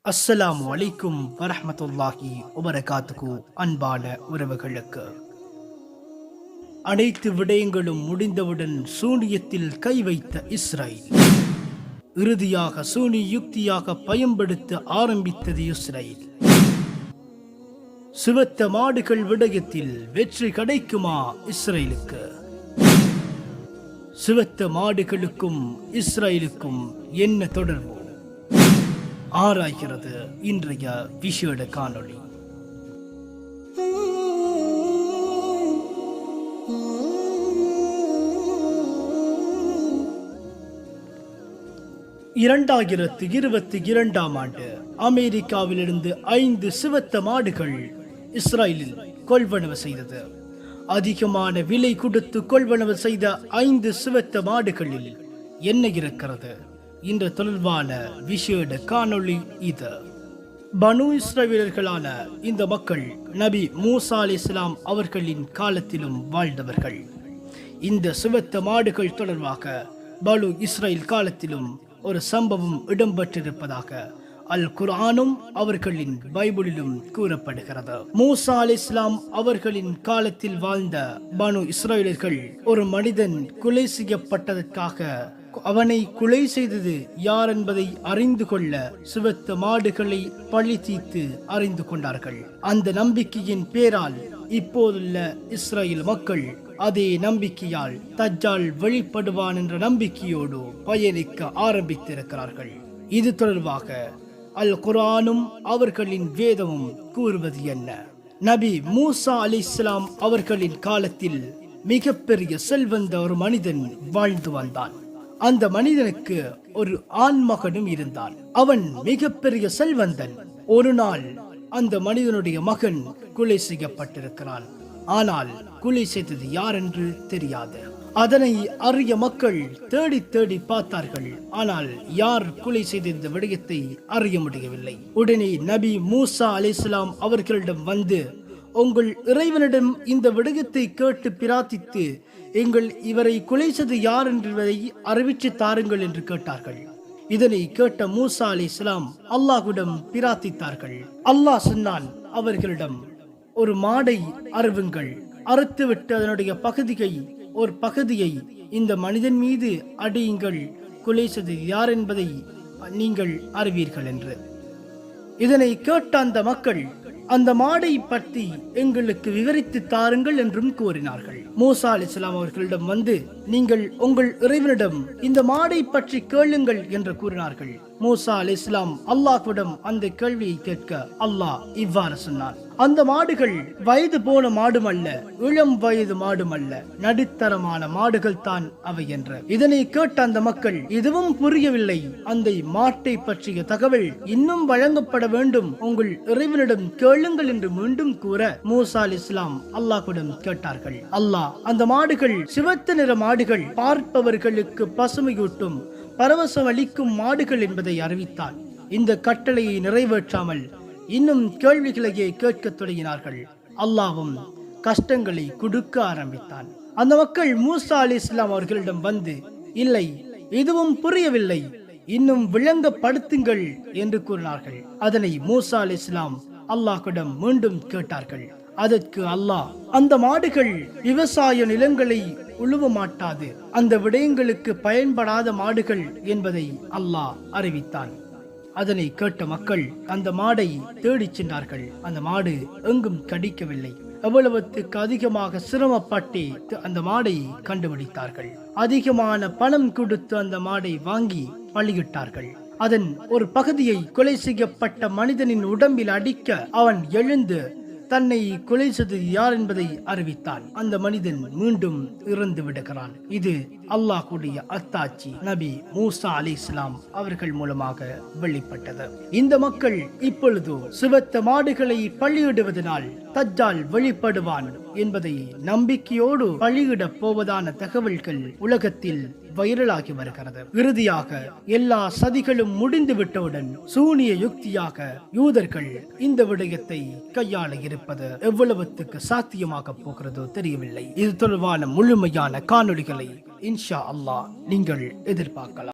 அஸ்ஸலாமு அலைக்கும் வரஹ்மத்துல்லாஹி வபரகாத்துஹு. அன்பான உறவுகளுக்கு அனைத்து விடயங்களும் முடிந்தவுடன் சூனியத்தில் கை வைத்த இஸ்ரேல் இறுதியாக சூனி யுக்தியாக பயன்படுத்த ஆரம்பித்தது இஸ்ரேல். சிவத்த மாடுகள் விடயத்தில் வெற்றி கிடைக்குமா இஸ்ரேலுக்கு? சிவத்த மாடுகளுக்கும் இஸ்ரேலுக்கும் என்ன தொடர்பு ஆராய்கிறது இன்றைய விசேட காணொளி. ஆண்டு அமெரிக்காவிலிருந்து 5 சிவத்த மாடுகள் இஸ்ரேலில் கொள்வனவு செய்தது. அதிகமான விலை கொடுத்து கொள்வனவு செய்த 5 சிவத்த மாடுகளில் என்ன இருக்கிறது? இந்த தொடர்பான விசேட காணொளி இது. பனு இஸ்ரவேலர்களான இந்த மக்கள் நபி மூசா அலைஹிஸ்ஸலாம் அவர்களின் காலத்திலும் வாழ்ந்தவர்கள். இந்த சிவத்த மாடுகள் தொடர்பாக பனு இஸ்ரேல் காலத்திலும் ஒரு சம்பவம் இடம்பெற்றிருப்பதாக அல் குர்ஆனும் அவர்களின் பைபிளிலும் கூறப்படுகிறது. மூசா அலைஹிஸ்ஸலாம் அவர்களின் காலத்தில் வாழ்ந்த பனு இஸ்ரவேலர்கள் ஒரு மனிதன் கொலை செய்யப்பட்டதற்காக அவனை கொலை செய்தது யார் என்பதை அறிந்து கொள்ள சிவத்த மாடுகளை பழி தீர்த்து அறிந்து கொண்டார்கள். அந்த நம்பிக்கையின் பேரால் இப்போதுள்ள இஸ்ரேல் மக்கள் அதே நம்பிக்கையால் தஜ்ஜால் வெளிப்படுவான் என்ற நம்பிக்கையோடு பயணிக்க ஆரம்பித்திருக்கிறார்கள். இது தொடர்பாக அல் குர்ஆனும் அவர்களின் வேதமும் கூறுவது என்ன? நபி மூசா அலைஹிஸ்ஸலாம் அவர்களின் காலத்தில் மிகப்பெரிய செல்வந்த ஒரு மனிதன் வாழ்ந்து வந்தான். அந்த மனிதனுக்கு ஒரு ஆண் மகனும் இருந்தான். அவன் மிகப்பெரிய செல்வந்தன். ஒரு நாள் அந்த மனிதனுடைய மகன் கொலை செய்யப்பட்டிருக்கிறான். ஆனால் கொலை செய்தது யார் என்று தெரியாது. அதனை அறிய மக்கள் தேடி தேடி பார்த்தார்கள். ஆனால் யார் கொலை செய்த இந்த விடயத்தை அறிய முடியவில்லை. உடனே நபி மூசா அலைஹிஸ்ஸலாம் அவர்களிடம் வந்து, உங்கள் இறைவனிடம் இந்த விடயத்தை கேட்டு பிரார்த்தித்து எங்கள் இவரை கொலை செய்து யார் என்பதை அறிவித்து தாருங்கள் என்று கேட்டார்கள். இதனை கேட்ட மூசா அலைஹிஸ்ஸலாம் அல்லாஹ்விடம் பிரார்த்தித்தார்கள். அல்லாஹ் சொன்னான் அவர்களிடம், ஒரு மாடை அறுவுங்கள், அறுத்துவிட்டு அதனுடைய ஒரு பகுதியை இந்த மனிதன் மீது அடியுங்கள், கொலை செய்து யார் என்பதை நீங்கள் அறிவீர்கள் என்று. இதனை கேட்ட அந்த மக்கள், அந்த மாடை பற்றி எங்களுக்கு விவரித்து தாருங்கள் என்றும் கூறினார்கள். மூசா அலைஹிஸ்ஸலாம் அவர்களிடம் வந்து, நீங்கள் உங்கள் இறைவனிடம் இந்த மாடை பற்றி கேளுங்கள் என்று கூறினார்கள். மூசா அலைஹிஸ்ஸலாம் அல்லாஹ்விடம் அந்த கேள்வியை கேட்க அல்லாஹ் இவ்வாறு சொன்னார், அந்த மாடுகள் வயது போன மாடும் அல்ல, இளம் வயது மாடும் அல்ல, நடுத்தரமான மாடுகள் தான் அவை என்ற. இதனை கேட்ட அந்த மக்கள், இதுவும் புரியவில்லை, அந்த மாட்டை பற்றிய தகவல் இன்னும் வழங்கப்பட வேண்டும், உங்கள் இறைவனிடம் கேளுங்கள் என்று மீண்டும் கூற மூசா அலைஹிஸ்ஸலாம் அல்லாஹ்விடம் கேட்டார்கள். அல்லாஹ் அந்த மாடுகள் சிவத்த நிற மாடுகள், பார்ப்பவர்களுக்கு பசுமையூட்டும் பரவசம் அளிக்கும் மாடுகள் என்பதை அறிவித்தான். இந்த கட்டளையை நிறைவேற்றாமல் இன்னும் கேள்விகளையே கேட்க தொடங்கினார்கள். அல்லாஹ்வும் கஷ்டங்களை கொடுக்க ஆரம்பித்தான். அந்த மக்கள் மூசா அலைஹிஸ்ஸலாம் அவர்களிடம் வந்து, இல்லை, இதுவும் புரியவில்லை, இன்னும் விளங்கப்படுத்துங்கள் என்று கூறினார்கள். அதனை மூசா அலைஹிஸ்ஸலாம் அல்லாஹ்விடம் மீண்டும் கேட்டார்கள். அதற்கு அல்லாஹ், அந்த மாடுகள் விவசாய நிலங்களை உழுவ மாட்டாது, அந்த விடயங்களுக்கு பயன்படாத மாடுகள் என்பதை அல்லாஹ் அறிவித்தான். அதனை கேட்ட மக்கள் அந்த மாடை தேடிச் சென்றார்கள். அந்த மாடு எங்கும் கிடைக்கவில்லை. எவ்வளவுக்கு அதிகமாக சிரமப்பட்டு அந்த மாடை கண்டுபிடித்தார்கள். அதிகமான பணம் கொடுத்து அந்த மாடை வாங்கி பலியிட்டார்கள். அதன் ஒரு பகுதியை கொலை செய்யப்பட்ட மனிதனின் உடம்பில் அடிக்க அவன் எழுந்து தன்னை கொலை செய்தது யார் என்பதை அறிவித்தான். அந்த மனிதன் மீண்டும் இறந்து விடுகிறான். இது அல்லாஹ்வுடைய அத்தாட்சி நபி மூசா அலைஹிஸ்ஸலாம் அவர்கள் மூலமாக வெளிப்பட்டது. இந்த மக்கள் இப்பொழுது சிவத்த மாடுகளை பலியிடுவதனால் தஜ்ஜால் வெளிப்படுவான் என்பதை நம்பிக்கையோடு பலியிட போவதான தகவல்கள் உலகத்தில் வைரலாகி வருகிறது. இறுதியாக எல்லா சதிகளும் முடிந்து விட்டவுடன் சூனிய யுக்தியாக யூதர்கள் இந்த விடயத்தை கையாள இருப்பது எவ்வளவுக்கு சாத்தியமாக போகிறதோ தெரியவில்லை. இது தொடர்பான முழுமையான காணொளிகளை இன்ஷா அல்லாஹ் நீங்கள் எதிர்பார்க்கலாம்.